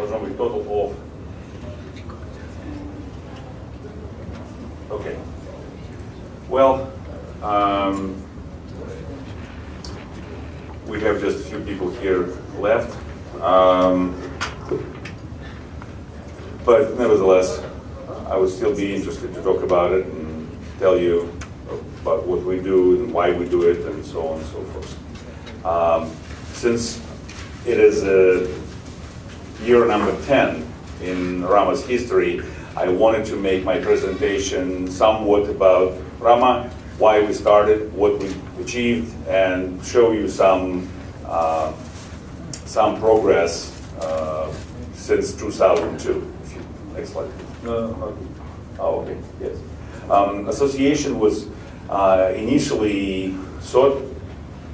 должно быть total of. Okay. Well, we have just a few people here left. But nevertheless, I would still be interested to talk about it and tell you about what we do and why we do it and so on and so forth. Since it is year number 10 in RAMA's history, I wanted to make my presentation somewhat about RAMA, why we started, what we achieved, and show you some progress since 2002. Next slide. Oh, okay. Yes. Association was initially thought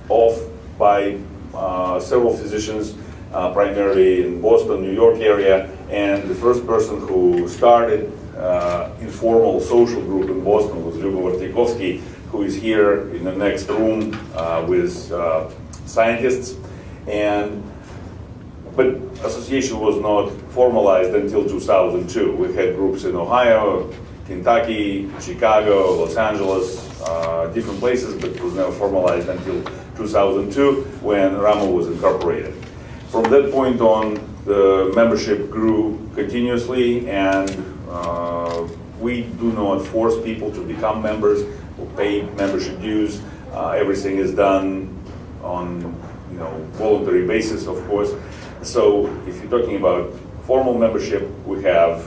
of by several physicians, primarily in Boston, New York area, and the first person who started informal social group in Boston was Lyuba Vartikovsky, who is here in the next room with scientists. But association was not formalized until 2002. We had groups in Ohio, Kentucky, Chicago, Los Angeles, different places, but it was never formalized until 2002 when RAMA was incorporated. From that point on, the membership grew continuously, and we do not force people to become members or pay membership dues. Everything is done on voluntary basis, of course. So if you're talking about formal membership, we have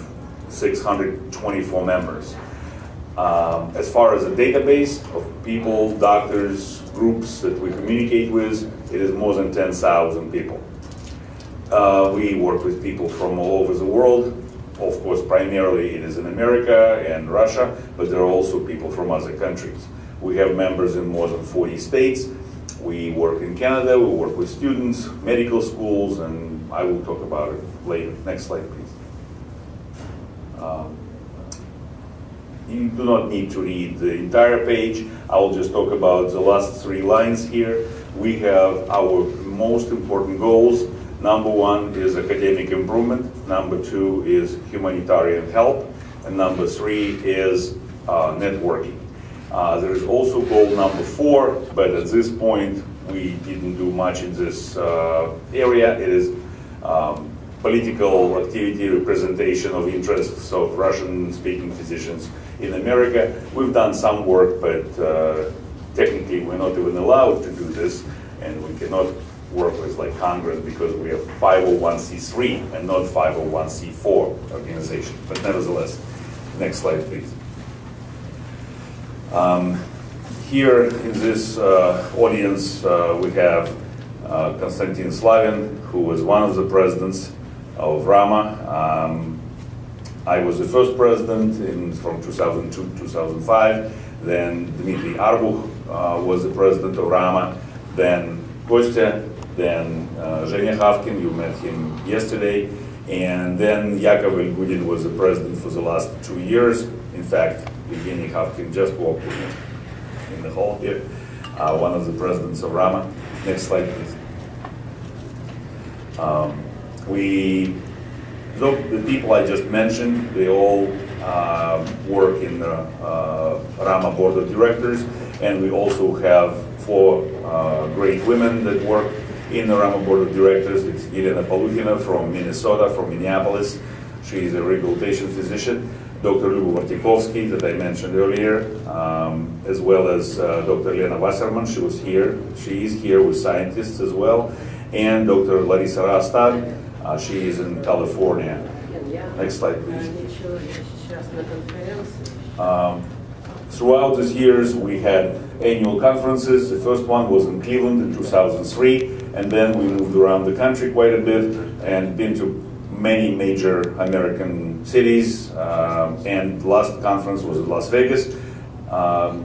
624 members. As far as a database of people, doctors, groups that we communicate with, it is more than 10,000 people. We work with people from all over the world. Of course, primarily it is in America and Russia, but there are also people from other countries. We have members in more than 40 states. We work in Canada, we work with students, medical schools, and I will talk about it later. Next slide, please. You do not need to read the entire page. I will just talk about the last 3 lines here. We have our most important goals. Number 1 is academic improvement. Number 2 is humanitarian help. And number 3 is networking. There is also goal number 4, but at this point we didn't do much in this area. It is political activity, representation of interests of Russian-speaking physicians in America. We've done some work, but technically we're not even allowed to do this, and we cannot work with like Congress because we have 501c3 and not 501c4 organization. But nevertheless, next slide, please. Here in this audience, we have Konstantin Slavin, who was one of the presidents of RAMA. I was the first president from 2002 to 2005. Then Dmitry Arbuch was the president of RAMA. Then Kostya, then Zhenya Havkin, you met him yesterday. And then Yakov Elgudin was the president for the last 2 years. In fact, Evgeny Havkin just walked in the hall here, one of the presidents of RAMA. Next slide, please. The people I just mentioned, they all work in the RAMA board of directors, and we also have 4 great women that work in the RAMA board of directors. It's Elena Polukhina from Minnesota, from Minneapolis. She is a rehabilitation physician. Dr. Lyuba Vartikovsky, that I mentioned earlier, as well as Dr. Lena Wasserman. She is here with scientists as well. And Dr. Larissa Rastad, she is in California. Next slide, please. Throughout these years, we had annual conferences. The first one was in Cleveland in 2003, and then we moved around the country quite a bit and been to many major American cities, and last conference was in Las Vegas.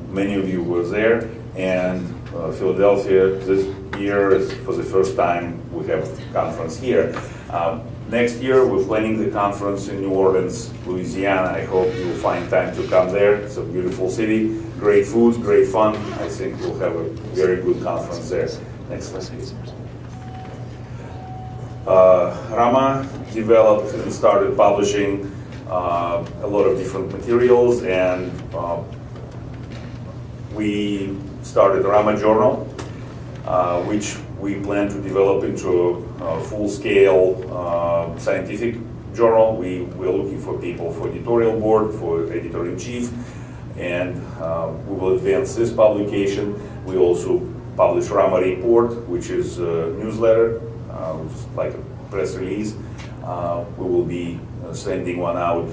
Many of you were there, and Philadelphia this year is for the first time we have a conference here. Next year we're planning the conference in New Orleans, Louisiana. I hope you'll find time to come there. It's a beautiful city, great food, great fun. I think we'll have a very good conference there. Next slide, please. RAMA developed and started publishing a lot of different materials, and we started RAMA Journal, which we plan to develop into a full-scale scientific journal. We're looking for people for editorial board, for editor-in-chief, and we will advance this publication. We also publish RAMA Report, which is a newsletter, which is like a press release. We will be sending one out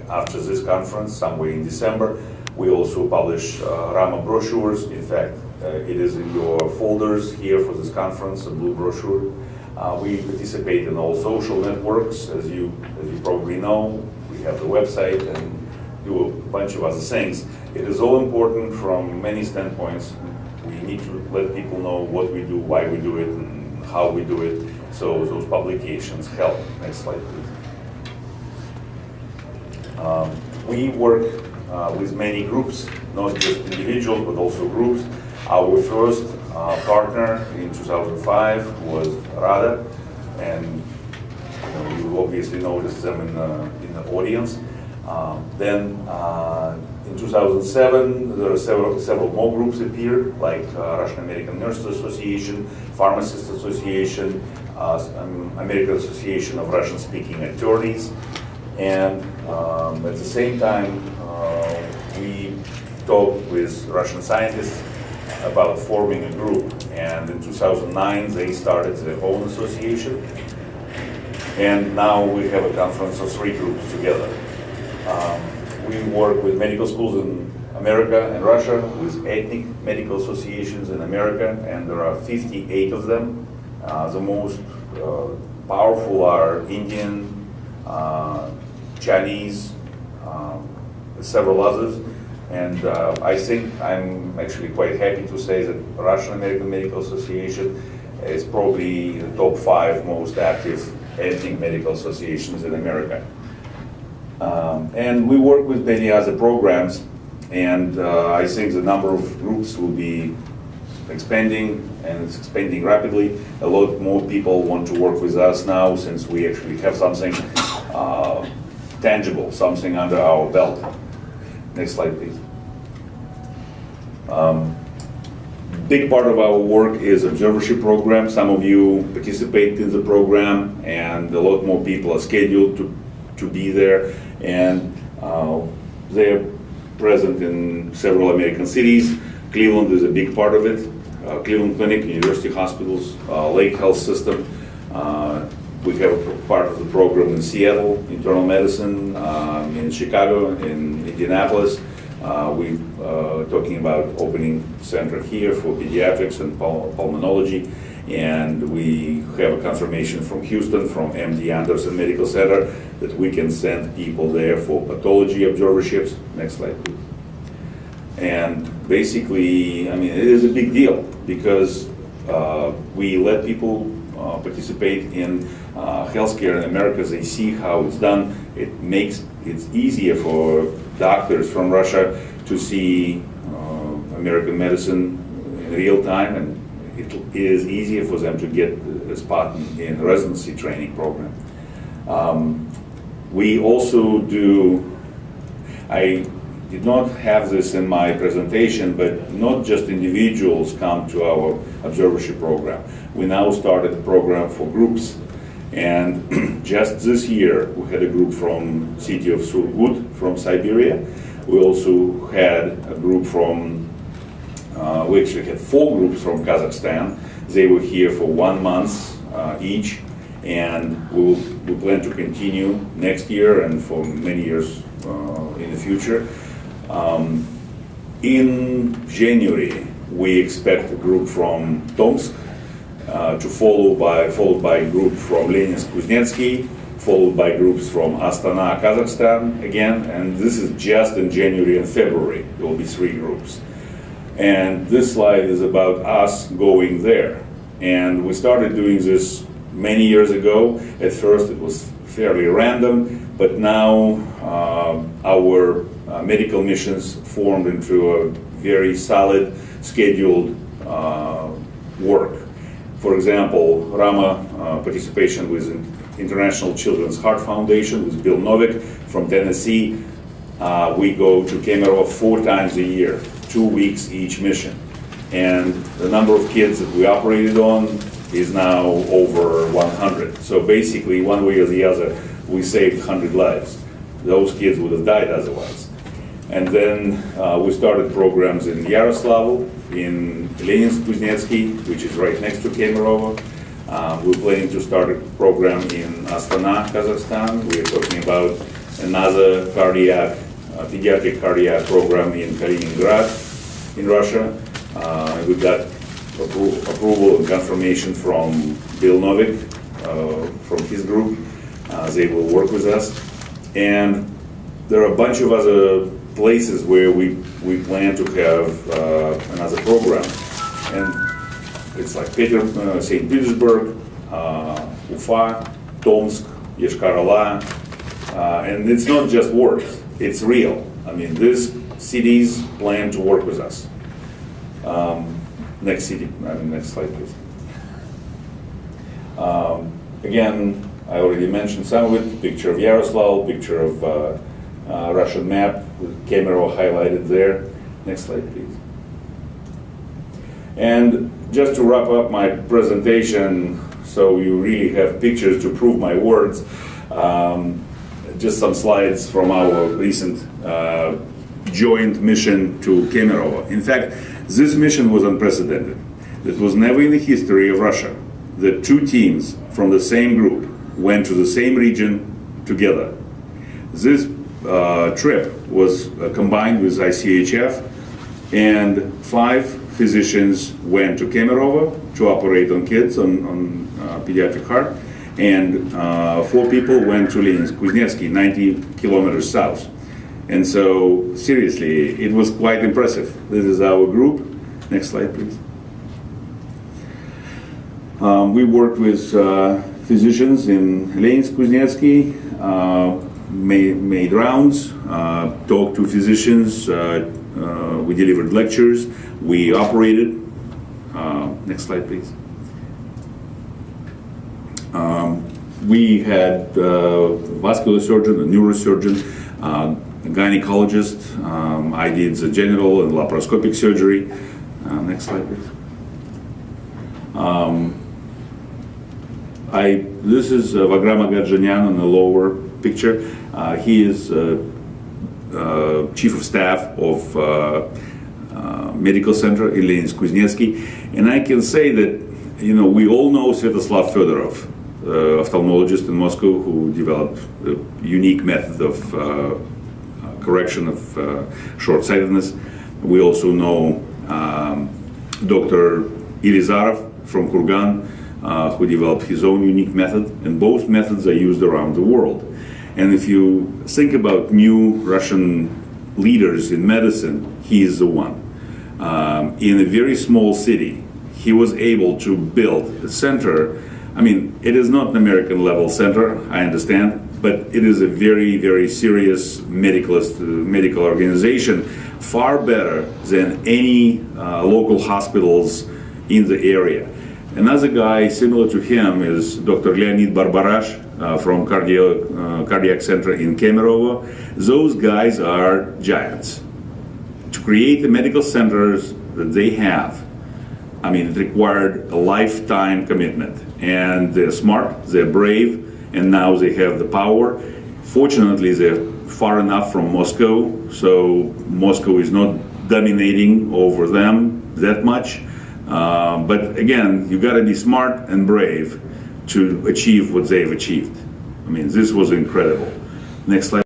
after this conference, somewhere in December. We also publish RAMA brochures. In fact, it is in your folders here for this conference, a blue brochure. We participate in all social networks, as you probably know. We have the website and do a bunch of other things. It is all important from many standpoints. We need to let people know what we do, why we do it, and how we do it. So those publications help. Next slide, please. We work with many groups, not just individuals, but also groups. Our first partner in 2005 was RADA, and you obviously noticed them in the audience. Then in 2007, there are several more groups appeared, like Russian American Nurses Association, Pharmacists Association, American Association of Russian-speaking attorneys, and at the same time, we talked with Russian scientists about forming a group, and in 2009 they started their own association, and now we have a conference of 3 groups together. We work with medical schools in America and Russia, with ethnic medical associations in America, and there are 58 of them. The most powerful are Indian, Chinese, several others. And I think I'm actually quite happy to say that Russian American Medical Association is probably the top 5 most active ethnic medical associations in America. And we work with many other programs, and I think the number of groups will be expanding, and it's expanding rapidly. A lot more people want to work with us now, since we actually have something tangible, something under our belt. Next slide, please. Big part of our work is observership program. Some of you participate in the program, and a lot more people are scheduled to be there. And they're present in several American cities. Cleveland is a big part of it. Cleveland Clinic, University Hospitals, Lake Health System. We have a part of the program in Seattle, internal medicine, in Chicago, in Indianapolis. We're talking about opening center here for pediatrics and pulmonology. And we have a confirmation from Houston, from MD Anderson Medical Center, that we can send people there for pathology observerships. Next slide, please. And basically, I mean, it is a big deal, because we let people participate in healthcare in America. They see how it's done. It makes it easier for doctors from Russia to see American medicine in real time, and it is easier for them to get a spot in the residency training program. We also do, I did not have this in my presentation, but not just individuals come to our observership program. We now started a program for groups, and just this year we had a group from city of Surgut from Siberia. We also had a group from, we actually had 4 groups from Kazakhstan. They were here for 1 month each, and we plan to continue next year and for many years in the future. In January, we expect a group from Tomsk, followed by a group from Leninsk-Kuznetsky, followed by groups from Astana, Kazakhstan again, and this is just in January and February. There will be 3 groups. And this slide is about us going there. And we started doing this many years ago. At first it was fairly random, but now our medical missions formed into a very solid, scheduled work. For example, RAMA participation with International Children's Heart Foundation with Bill Novick from Tennessee. We go to Kemerovo 4 times a year, 2 weeks each mission. And the number of kids that we operated on is now over 100. So basically, one way or the other, we saved 100 lives. Those kids would have died otherwise. And then we started programs in Yaroslavl, in Leninsk-Kuznetsky, which is right next to Kemerovo. We're planning to start a program in Astana, Kazakhstan. We're talking about another pediatric cardiac program in Kaliningrad, in Russia. We got approval and confirmation from Bill Novick, from his group. They will work with us. And there are a bunch of other places where we plan to have another program. And it's like St. Petersburg, Ufa, Tomsk, Yeshkar-Ola. And it's not just words, it's real. I mean, these cities plan to work with us. Next slide, please. Again, I already mentioned some of it. Picture of Yaroslavl, picture of Russian map with Kemerovo highlighted there. Next slide, please. And just to wrap up my presentation, so you really have pictures to prove my words, just some slides from our recent joint mission to Kemerovo. In fact, this mission was unprecedented. It was never in the history of Russia that 2 teams from the same group went to the same region together. This trip was combined with ICHF, and 5 physicians went to Kemerovo to operate on kids on pediatric heart, and 4 people went to Leninsk-Kuznetsky, 90 kilometers south. And so, seriously, it was quite impressive. This is our group. Next slide, please. We worked with physicians in Leninsk-Kuznetsky, made rounds, talked to physicians, we delivered lectures, we operated. Next slide, please. We had a vascular surgeon, a neurosurgeon, a gynecologist. I did the general and laparoscopic surgery. Next slide, please. This is Vagram Agadjanyan in the lower picture. He is chief of staff of medical center in Leninsk-Kuznetsky, and I can say that we all know Sviatoslav Fedorov, ophthalmologist in Moscow who developed a unique method of correction of short-sightedness. We also know Dr. Ilizarov from Kurgan, who developed his own unique method, and both methods are used around the world. And if you think about new Russian leaders in medicine, he is the one. In a very small city, he was able to build a center. I mean, it is not an American level center, I understand, but it is a very, very serious medical organization, far better than any local hospitals in the area. Another guy similar to him is Dr. Leonid Barbarash from Cardiac Center in Kemerovo. Those guys are giants. To create the medical centers that they have, I mean, it required a lifetime commitment. And they're smart, they're brave, and now they have the power. Fortunately, they're far enough from Moscow, so Moscow is not dominating over them that much. But again, you got to be smart and brave to achieve what they've achieved. I mean, this was incredible. Next slide.